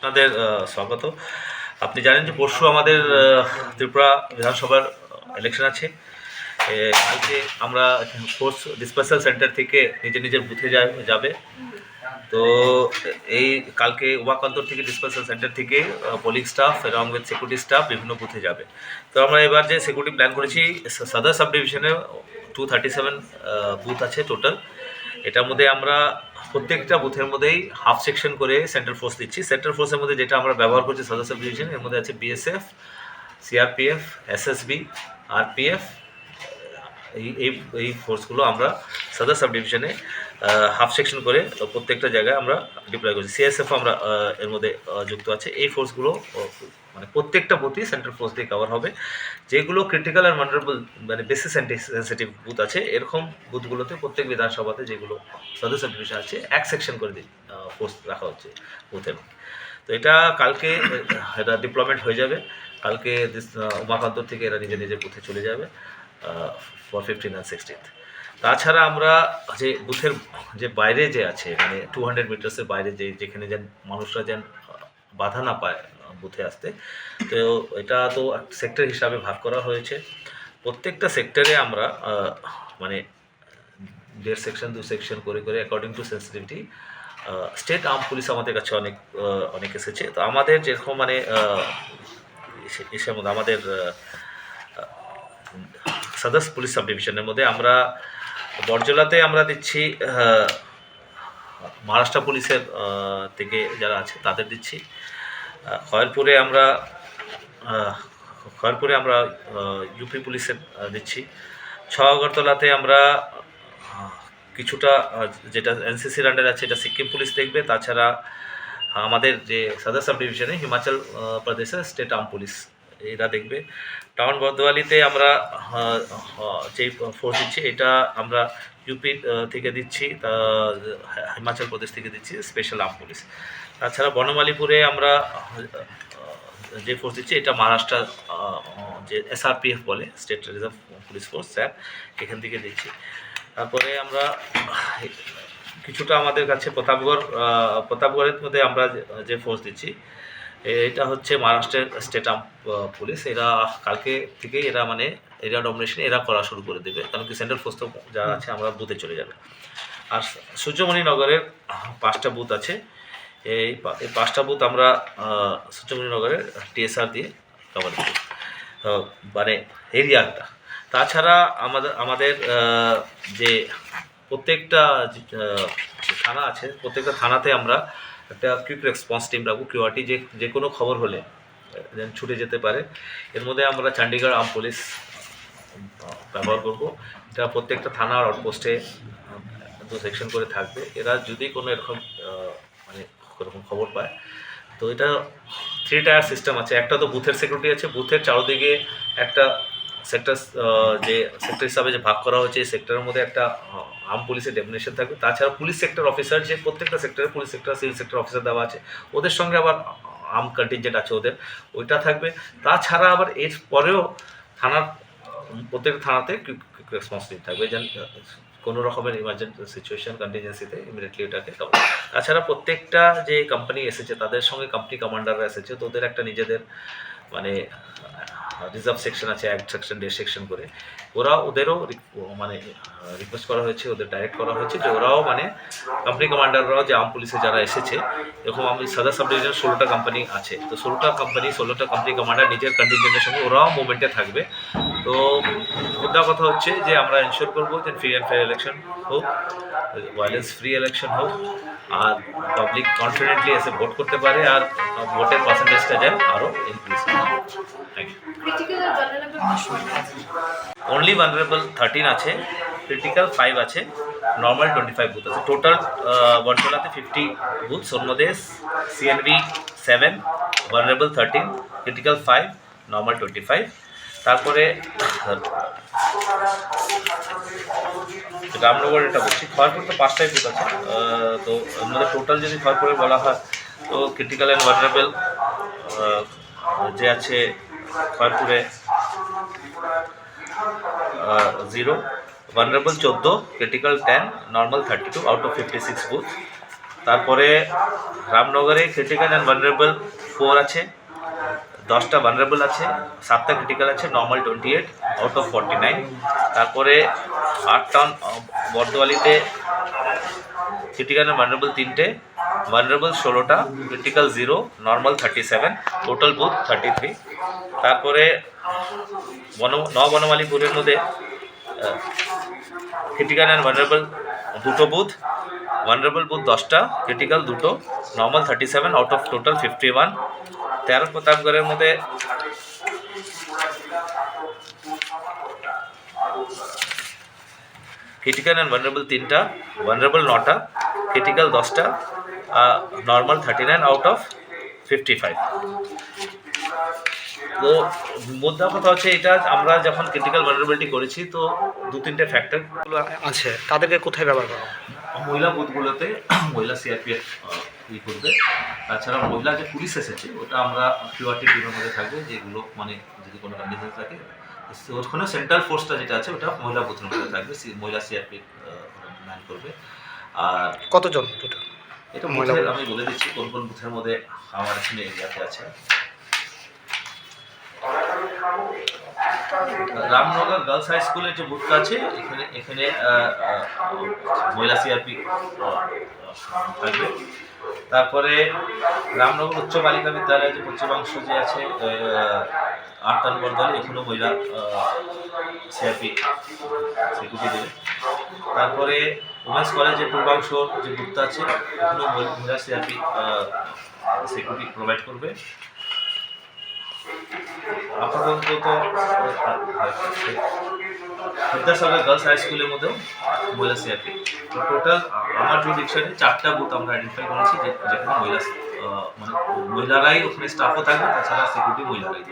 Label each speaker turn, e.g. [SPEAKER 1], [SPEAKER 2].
[SPEAKER 1] আপনাদের স্বাগত। আপনি জানেন যে পরশু আমাদের ত্রিপুরা বিধানসভার ইলেকশন আছে। কালকে আমরা ফোর্স ডিসপার্সাল সেন্টার থেকে নিজের বুথে যাবে। তো এই কালকে উমাকান্তর থেকে ডিসপার্সাল সেন্টার থেকে পোলিং স্টাফ এবং উইথ সিকিউরিটি স্টাফ বিভিন্ন বুথে যাবে। তো আমরা এবার যে সিকিউরিটি প্ল্যান করেছি, সদর সাব ডিভিশনে 237 বুথ আছে টোটাল। এটার মধ্যে আমরা প্রত্যেকটা বুথের মধ্যেই হাফ সেকশন করে সেন্ট্রাল ফোর্স দিচ্ছি। সেন্ট্রাল ফোর্সের মধ্যে যেটা আমরা ব্যবহার করছি সদর সাব ডিভিশন, এর মধ্যে আছে বিএসএফ, সিআরপিএফ, এসএসবি, আরপিএফ। এই ফোর্সগুলো আমরা সদর সাব ডিভিশনে হাফ সেকশন করে প্রত্যেকটা জায়গায় আমরা ডিপ্লয় করছি। সিএসএফ আমরা এর মধ্যে যুক্ত আছে। এই ফোর্সগুলো মানে প্রত্যেকটা বুথই সেন্ট্রাল ফোর্স দিয়ে কভার হবে। যেগুলো ক্রিটিক্যাল অ্যান্ড ভালনারেবল মানে বেশি সেন্সিটিভ বুথ আছে, এরকম বুথগুলোতে প্রত্যেক বিধানসভাতে যেগুলো সদর সাব ডিভিশন আছে এক সেকশন করে ফোর্স রাখা হচ্ছে বুথের। তো এটা কালকে এটা ডিপ্লয়মেন্ট হয়ে যাবে। কালকে উমাকান্তর থেকে এরা নিজের বুথে চলে যাবে ফর 15 and 16th। তাছাড়া আমরা যে বুথের যে বাইরে যে আছে মানে 200 মিটার্সের বাইরে যেখানে যেন মানুষরা যেন বাধা না পায় বুথে আসতে, তো এটা তো সেক্টর হিসাবে ভাগ করা হয়েছে। প্রত্যেকটা সেক্টরে আমরা মানে 1.5 সেকশন 2 সেকশন করে according to sensitivity state arm police আমাদের কাছে অনেক এসেছে। তো আমাদের যেরকম মানে এসের মধ্যে আমাদের সদর পুলিশ সাব ডিভিশনের মধ্যে আমরা বরজলাতে আমরা দিচ্ছি মহারাষ্ট্র পুলিশের থেকে যারা আছে তাদের দিচ্ছি। খয়েরপুরে আমরা ইউপি পুলিশের দিচ্ছি। আগরতলাতে আমরা কিছুটা যেটা এনসিসির আন্ডারে আছে এটা সিকিম পুলিশ দেখবে। তাছাড়া আমাদের যে সদর সাব ডিভিশনে হিমাচল প্রদেশের স্টেট আর্ম পুলিশ এরা দেখবে। টাউন বর্দোয়ালিতে আমরা যেই ফোর্স দিচ্ছি এটা আমরা ইউপি থেকে দিচ্ছি, হিমাচল প্রদেশ থেকে দিচ্ছি স্পেশাল আর্ম পুলিশ। তাছাড়া বনমালীপুরে আমরা যে ফোর্স দিচ্ছি এটা মহারাষ্ট্র যে এসআরপিএফ বলে, state reserve police force, sir এখান থেকে দিচ্ছি। তারপরে আমরা কিছুটা আমাদের কাছে প্রতাপগড়ের মধ্যে আমরা যে ফোর্স দিচ্ছি এটা হচ্ছে মহারাষ্ট্রের স্টেট আর্ম পুলিশ। এরা কালকে থেকেই এরা মানে এরিয়া ডমিনেশন এরা করা শুরু করে দেবে, কারণ কি সেন্ট্রাল ফোর্স তো যা আছে আমরা বুথে চলে যাবে। আর সূর্যমণিনগরের 5টা বুথ আছে। এই 5টা বুথ আমরা সূর্যমণিনগরের টিএসআর দিয়ে কভার করি মানে এরিয়াটা। তাছাড়া আমাদের যে প্রত্যেকটা থানা আছে, প্রত্যেকটা থানাতে আমরা একটা কুইক রেসপন্স টিম রাখবো। কিউআরটি যে কোনো খবর হলে যেন ছুটে যেতে পারে। এর মধ্যে আমরা চণ্ডীগড় আর্ম পুলিশ ব্যবহার করব। এটা প্রত্যেকটা থানার আউটপোস্টে 2 সেকশন করে থাকবে। এরা যদি কোনো এরকম মানে এরকম খবর পায়, তো এটা 3 টায়ার সিস্টেম আছে। একটা তো বুথের সিকিউরিটি আছে, বুথের চারদিকে একটা সেক্টর যে সেক্টর হিসাবে যে ভাগ করা হয়েছে এই সেক্টরের মধ্যে একটা আর্ম পুলিশের ডেফিনেশন থাকবে। তাছাড়া পুলিশ সেক্টর অফিসার, যে প্রত্যেকটা সেক্টরে police sector civil sector officer দেওয়া আছে, ওদের সঙ্গে আবার আর্ম কন্টিনজেন্ট আছে ওদের, ওইটা থাকবে। তাছাড়া আবার এর পরেও প্রত্যেকটা থানাতে কুইক রেসপন্স টিম থাকবে, যেন কোনো রকমের ইমার্জেন্সি সিচুয়েশন কন্টিনজেন্সিতে ইমিডিয়েটলি ওটাকে কভার। তাছাড়া প্রত্যেকটা যে কোম্পানি এসেছে তাদের সঙ্গে কোম্পানি কমান্ডাররা এসেছে, তো ওদের একটা নিজেদের মানে রিজার্ভ সেকশন আছে, 1 সেকশন 1.5 সেকশন করে। ওদেরও মানে রিকোয়েস্ট করা হয়েছে, ওদের ডাইরেক্ট করা হয়েছে যে ওরাও মানে কোম্পানি কমান্ডাররাও যে আর্ম পুলিশে যারা এসেছে, এরকম আমি সদর সাব ডিভিশনের 16টা কোম্পানি আছে, তো 16টা কোম্পানি কমান্ডার নিজের কন্টিনজেন্টের সঙ্গে ওরাও মুভমেন্টে থাকবে। তো মুদ্রা কথা হচ্ছে যে আমরা এনশিওর করবো যে ফ্রি অ্যান্ড ফেয়ার ইলেকশন হোক, ভায়োলেন্স ফ্রি ইলেকশন হোক, আর পাবলিক কনফিডেন্টলি এসে ভোট করতে পারে, আর ভোটের পার্সেন্টেজটা যায় আরও increase. Thank you. Only vulnerable 13 আছে, ক্রিটিক্যাল 5 আছে, নর্মাল 25 বুথ আছে। টোটাল বর্তমানে 50 বুথ, ওর মধ্যে সিএনবি 7, ভালনারেবল 13, ক্রিটিক্যাল 5, নর্মাল 25। তারপরে রামনগর এটা বলছি, খড়পুর তো 5টাই বুথ আছে। তো এর মধ্যে টোটাল যদি খড়পুরে বলা হয় তো ক্রিটিক্যাল অ্যান্ড ভালনারেবল যে আছে খড়পুরে 0, vulnerable 14, critical 10, normal 32 out of 56 booth. তারপরে রামনগরে ক্রিটিক্যাল অ্যান্ড ভালনারেবল 4 আছে, 10টা ভালনারেবল আছে, 7টা ক্রিটিক্যাল আছে, নর্মাল 28 আউট অফ 49। তারপরে 8 টাউন বর্দোয়ালিতে ক্রিটিক্যাল অ্যান্ড ভালনারেবল 3টে, ভালনারেবল 16টা, ক্রিটিক্যাল 0, নর্মাল 37, টোটাল বুথ 33। তারপরে বনমালীপুরের মধ্যে ক্রিটিক্যাল অ্যান্ড ভালনারেবল 2টো বুথ, ভালনারেবল বুথ 10টা, ক্রিটিক্যাল 2টো, নর্মাল 37 আউট অফ টোটাল 51। 13 প্রতাপগড়ের মধ্যে ক্রিটিক্যাল অ্যান্ড ভালনারেবল 3টা, ভালনারেবল 9টা, ক্রিটিক্যাল 10টা, নর্মাল 39 আউট অফ 55। তো মোদ্দা কথা হচ্ছে এটা আমরা যখন ক্রিটিক্যাল ভালনারেবিলিটি করেছি তো 2-3টে ফ্যাক্টরগুলো
[SPEAKER 2] আছে, তাদেরকে কোথায় ব্যবহার করা হবে?
[SPEAKER 1] মহিলা বুথগুলোতে মহিলা সিআরপিএফ করবে। তাছাড়া মহিলা যে পুলিশ এসেছে ওটা আমরা কিউআরটি টিমের মধ্যে থাকবে, যেগুলো মানে যদি কোনো কন্ডিশন থাকে ওখানে সেন্ট্রাল ফোর্সটা যেটা আছে ওটা মহিলা বুথের মধ্যে থাকবে, মহিলা সিআরপিএফ ম্যান করবে। আর
[SPEAKER 2] কতজন টোটাল?
[SPEAKER 1] এটা মহিলা আমি বলে দিচ্ছি কোন কোন বুথের মধ্যে আমার এখানে এরিয়াতে আছে। রামনগর গার্লস হাই স্কুলের যে বুথটা আছে এখানে মহিলা সিআরপি থাকবে। তারপরে রামনগর উচ্চ বালিকা বিদ্যালয়ের যে পশ্চিমাংশ যে আছে 8 নম্বর দলে এখানেও মহিলা সিআরপি সিকিউরিটি দেবে। তারপরে উমেন্স কলেজের পূর্বাংশ যে বুথটা আছে এখানেও মহিলা সিআরপি সিকিউরিটি প্রোভাইড করবে। আপাতত বিদ্যাসাগর গার্লস হাই স্কুলের মধ্যেও মহিলা সিআরপি। টোটাল আমার জুডিকশনে 4টা বুথ আমরা আইডেন্টিফাই করেছি যেখানে মহিলারাই ওখানে স্টাফও থাকবে, তাছাড়া সিকিউরিটি মহিলারাই।